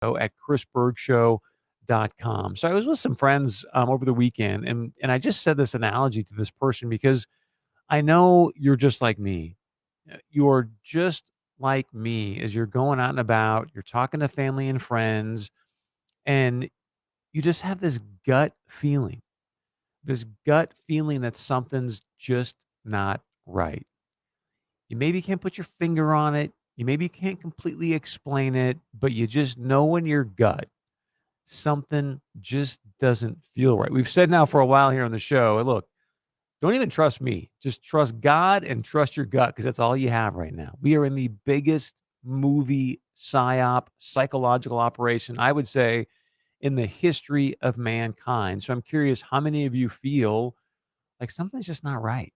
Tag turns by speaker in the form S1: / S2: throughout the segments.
S1: at chrisbergshow.com. So I was with some friends over the weekend, and I just said this analogy to this person because I know you're just like me. You're just like me as you're going out and about, you're talking to family and friends, and you just have this gut feeling that something's just not right. You maybe can't put your finger on it. You maybe can't completely explain it, but you just know in your gut something just doesn't feel right. We've said now for a while here on the show, "Hey, look, don't even trust me. Just trust God and trust your gut because that's all you have right now." We are in the biggest movie psyop psychological operation, I would say, in the history of mankind. So I'm curious how many of you feel like something's just not right.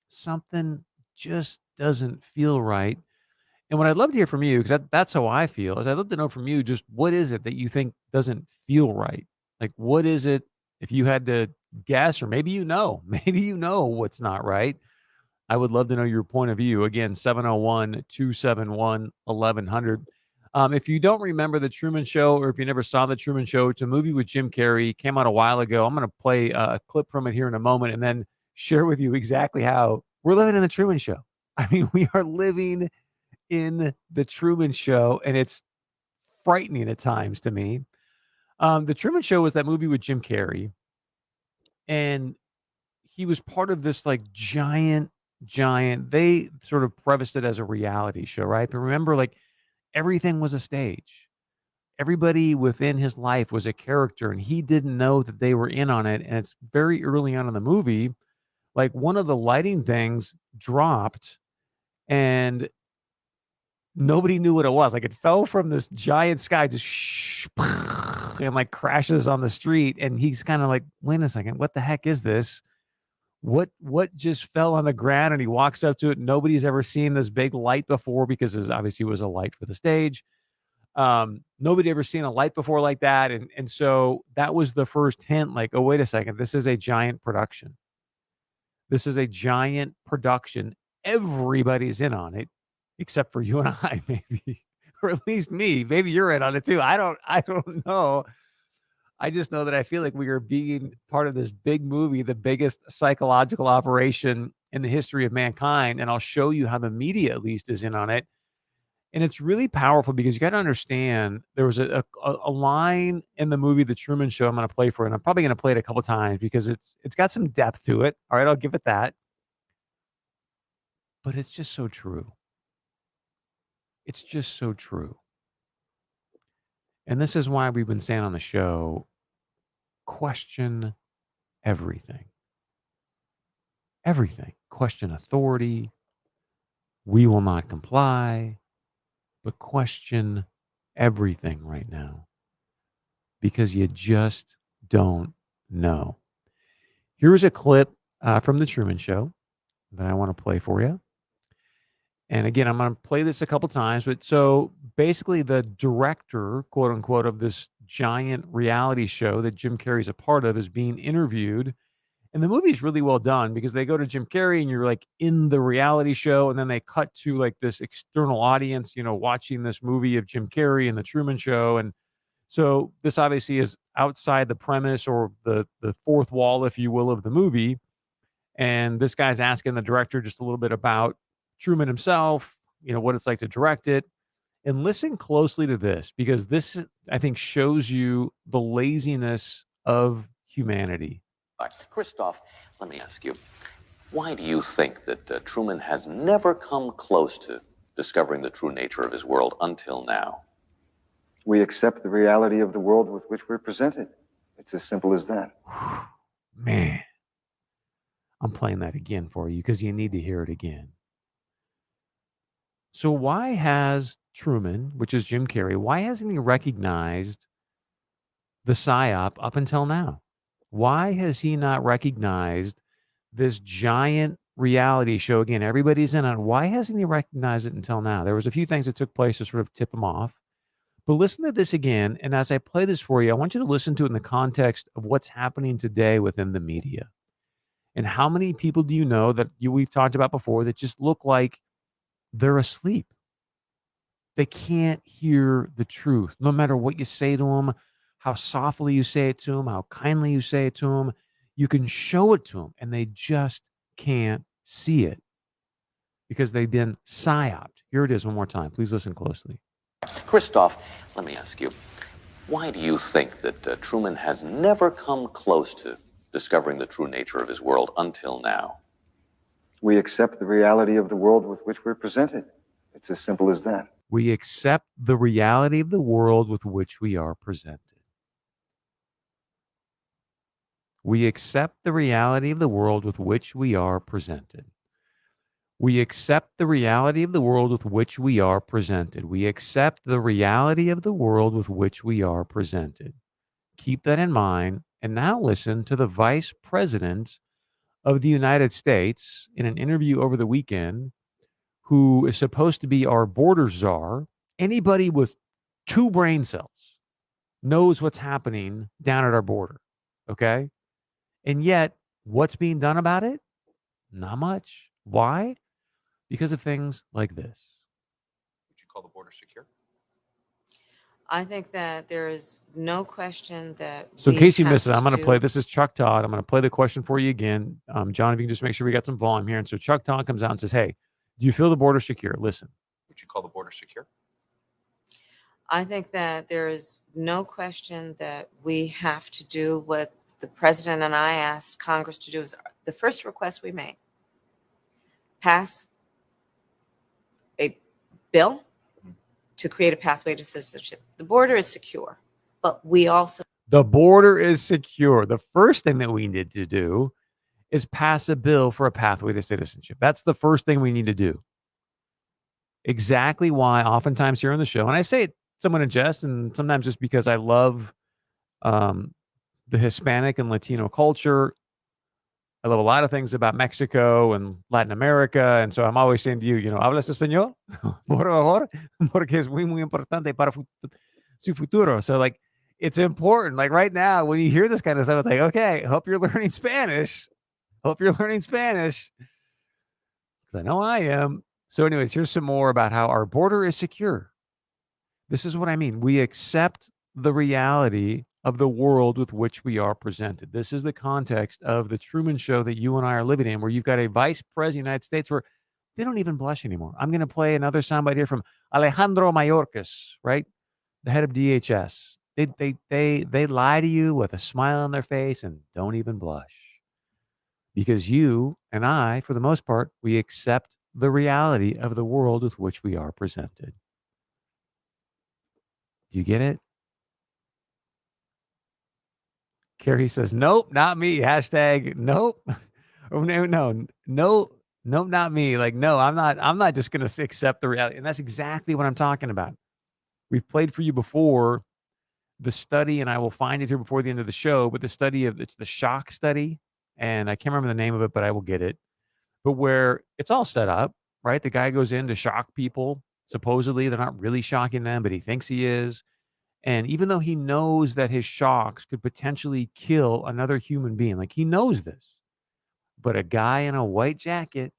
S1: Something just doesn't feel right. And what I'd love to hear from you, because that's how I feel, is I'd love to know from you just what is it that you think doesn't feel right? Like, what is it, if you had to guess, or maybe maybe you know what's not right. I would love to know your point of view. Again, 701-271-1100. If you don't remember The Truman Show, or if you never saw The Truman Show, it's a movie with Jim Carrey, came out a while ago. I'm going to play a clip from it here in a moment and then share with you exactly how we're living in The Truman Show. I mean, we are living in The Truman Show, and it's frightening at times to me. The Truman Show was that movie with Jim Carrey, and he was part of this like giant. They sort of prefaced it as a reality show, right? But remember, like everything was a stage. Everybody within his life was a character, and he didn't know that they were in on it. And it's very early on in the movie, like one of the lighting things dropped, and nobody knew what it was. Like it fell from this giant sky, just and like crashes on the street. And he's kind of like, wait a second, what the heck is this? What just fell on the ground? And he walks up to it. Nobody's ever seen this big light before because it obviously was a light for the stage. Nobody ever seen a light before like that. And so that was the first hint, like, oh, wait a second, this is a giant production. This is a giant production. Everybody's in on it except for you and I, maybe, or at least me. Maybe you're in on it too. I don't know. I just know that I feel like we are being part of this big movie, the biggest psychological operation in the history of mankind. And I'll show you how the media, at least, is in on it. And it's really powerful because you got to understand there was a line in the movie The Truman Show I'm going to play for, and I'm probably going to play it a couple times because it's got some depth to it. All right, I'll give it that. But it's just so true. It's just so true. And this is why we've been saying on the show, question everything. Everything. Question authority. We will not comply, but question everything right now because you just don't know. Here's a clip from The Truman Show that I want to play for you. And again, I'm going to play this a couple times, but so basically the director, quote unquote, of this giant reality show that Jim Carrey's a part of is being interviewed. And the movie's really well done because they go to Jim Carrey and you're like in the reality show, and then they cut to like this external audience, watching this movie of Jim Carrey and the Truman Show. And so this obviously is outside the premise or the fourth wall, if you will, of the movie. And this guy's asking the director just a little bit about Truman himself, what it's like to direct it. And listen closely to this because this, I think, shows you the laziness of humanity.
S2: Christoph, let me ask you, why do you think that Truman has never come close to discovering the true nature of his world until now?
S3: We accept the reality of the world with which we're presented. It's as simple as that.
S1: Man, I'm playing that again for you because you need to hear it again. So why has Truman, which is Jim Carrey, why hasn't he recognized the PSYOP up until now? Why has he not recognized this giant reality show? Again, everybody's in on it. Why hasn't he recognized it until now? There was a few things that took place to sort of tip him off. But listen to this again. And as I play this for you, I want you to listen to it in the context of what's happening today within the media. And how many people do you know that we've talked about before that just look like they're asleep? They can't hear the truth. No matter what you say to them, how softly you say it to them, how kindly you say it to them, you can show it to them, and they just can't see it because they've been psyoped. Here it is one more time. Please listen closely.
S2: Christoph, let me ask you, why do you think that Truman has never come close to discovering the true nature of his world until now?
S3: We accept the reality of the world with which we're presented. It's as simple as that.
S1: We accept the reality of the world with which we are presented. We accept the reality of the world with which we are presented. We accept the reality of the world with which we are presented. We accept the reality of the world with which we are presented. Keep that in mind. And now listen to the Vice President of the United States in an interview over the weekend, who is supposed to be our border czar. Anybody with 2 brain cells knows what's happening down at our border. Okay. And yet, what's being done about it? Not much. Why? Because of things like this.
S4: Would you call the border secure?
S5: I think that there is no question that.
S1: So in
S5: we
S1: case you
S5: have
S1: missed it, I'm going to
S5: do-
S1: play. This is Chuck Todd. I'm going to play the question for you again. John, if you can just make sure we got some volume here. And so Chuck Todd comes out and says, hey, do you feel the border secure? Listen.
S4: Would you call the border secure?
S5: I think that there is no question that we have to do what the president and I asked Congress to do. Is the first request we made: pass a bill to create a pathway to citizenship. The border is secure, but we also.
S1: The border is secure. The first thing that we need to do is pass a bill for a pathway to citizenship. That's the first thing we need to do. Exactly why oftentimes here on the show, and I say it somewhat in jest and sometimes just because I love the Hispanic and Latino culture. I love a lot of things about Mexico and Latin America. And so I'm always saying to you, ¿hablas español? Por favor, porque es muy, muy importante para su futuro. So like, it's important. Like right now, when you hear this kind of stuff, it's like, okay, hope you're learning Spanish. Hope you're learning Spanish. Because I know I am. So anyways, here's some more about how our border is secure. This is what I mean. We accept the reality of the world with which we are presented. This is the context of the Truman Show that you and I are living in, where you've got a vice president of the United States where they don't even blush anymore. I'm going to play another soundbite here from Alejandro Mayorkas, right? The head of DHS. They lie to you with a smile on their face and don't even blush. Because you and I, for the most part, we accept the reality of the world with which we are presented. Do you get it? Carrie says, nope, not me. Hashtag nope. Oh, no, not me. Like, no, I'm not just going to accept the reality. And that's exactly what I'm talking about. We've played for you before the study, and I will find it here before the end of the show, but it's the shock study. And I can't remember the name of it, but I will get it. But where it's all set up, right? The guy goes in to shock people. Supposedly, they're not really shocking them, but he thinks he is. And even though he knows that his shocks could potentially kill another human being, like he knows this, but a guy in a white jacket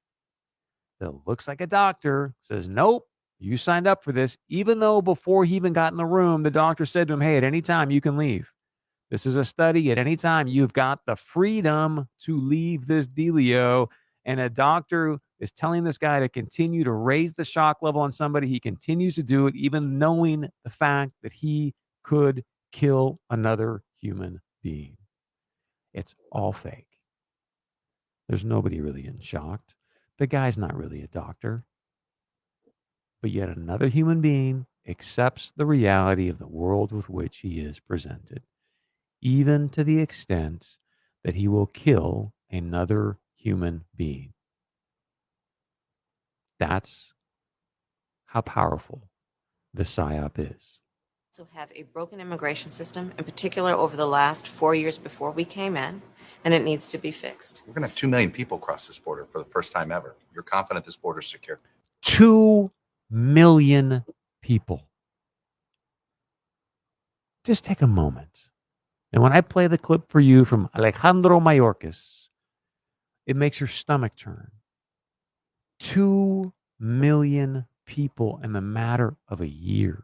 S1: that looks like a doctor says, nope, you signed up for this. Even though before he even got in the room, the doctor said to him, hey, at any time you can leave. This is a study. At any time you've got the freedom to leave this dealio. And a doctor is telling this guy to continue to raise the shock level on somebody. He continues to do it, even knowing the fact that he could kill another human being. It's all fake. There's nobody really in shocked. The guy's not really a doctor. But yet another human being accepts the reality of the world with which he is presented, even to the extent that he will kill another human being. That's how powerful the PSYOP is.
S5: Also have a broken immigration system, in particular over the last 4 years before we came in, and it needs to be fixed.
S4: We're going to have 2 million people cross this border for the first time ever. You're confident this border is secure?
S1: 2 million people. Just take a moment. And when I play the clip for you from Alejandro Mayorkas, it makes your stomach turn. 2 million people in the matter of a year.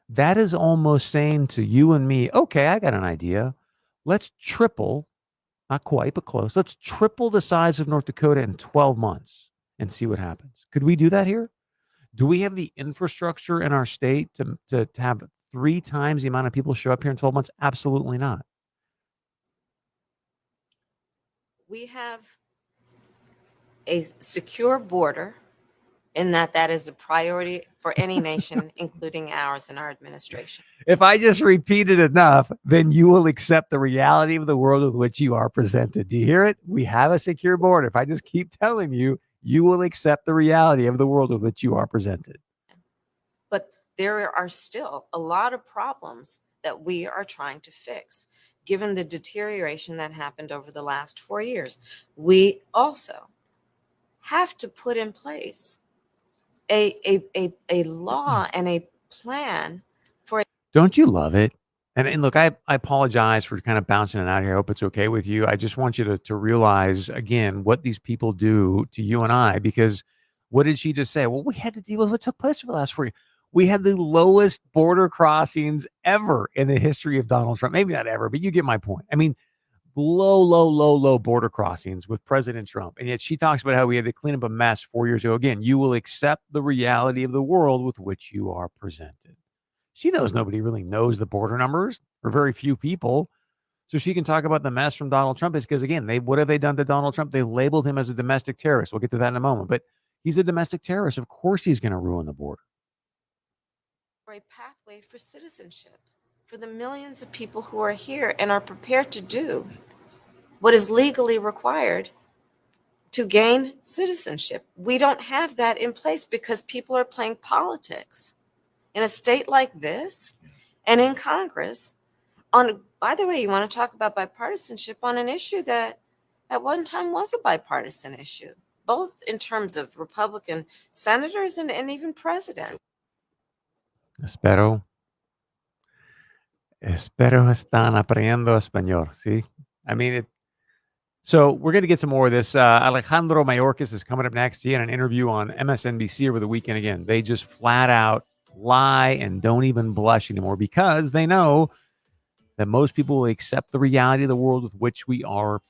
S1: That is almost saying to you and me, okay, I got an idea. Let's triple, not quite, but close. Let's triple the size of North Dakota in 12 months and see what happens. Could we do that here? Do we have the infrastructure in our state to have 3 times the amount of people show up here in 12 months? Absolutely not.
S5: We have a secure border in that is a priority for any nation, including ours and our administration.
S1: If I just repeat it enough, then you will accept the reality of the world with which you are presented. Do you hear it? We have a secure border. If I just keep telling you, you will accept the reality of the world with which you are presented.
S5: But there are still a lot of problems that we are trying to fix, given the deterioration that happened over the last 4 years. We also have to put in place a law and a plan for.
S1: Don't you love it? And look, I apologize for kind of bouncing it out here. I hope it's okay with you. I just want you to realize, again, what these people do to you and I, because what did she just say? Well, we had to deal with what took place for the last 4 years. We had the lowest border crossings ever in the history of Donald Trump. Maybe not ever, but you get my point. I mean, low border crossings with President Trump. And yet she talks about how we had to clean up a mess 4 years ago. Again, you will accept the reality of the world with which you are presented. She knows nobody really knows the border numbers, or very few people. So she can talk about the mess from Donald Trump is because, again, what have they done to Donald Trump? They labeled him as a domestic terrorist. We'll get to that in a moment. But he's a domestic terrorist. Of course he's going to ruin the border.
S5: A pathway for citizenship for the millions of people who are here and are prepared to do what is legally required to gain citizenship. We don't have that in place because people are playing politics in a state like this and in Congress. By the way, you want to talk about bipartisanship on an issue that at one time was a bipartisan issue, both in terms of Republican senators and even president.
S1: Espero están aprendiendo español. See, I mean, so we're going to get some more of this. Alejandro Mayorkas is coming up next. He had an interview on MSNBC over the weekend. Again, they just flat out lie and don't even blush anymore because they know that most people will accept the reality of the world with which we are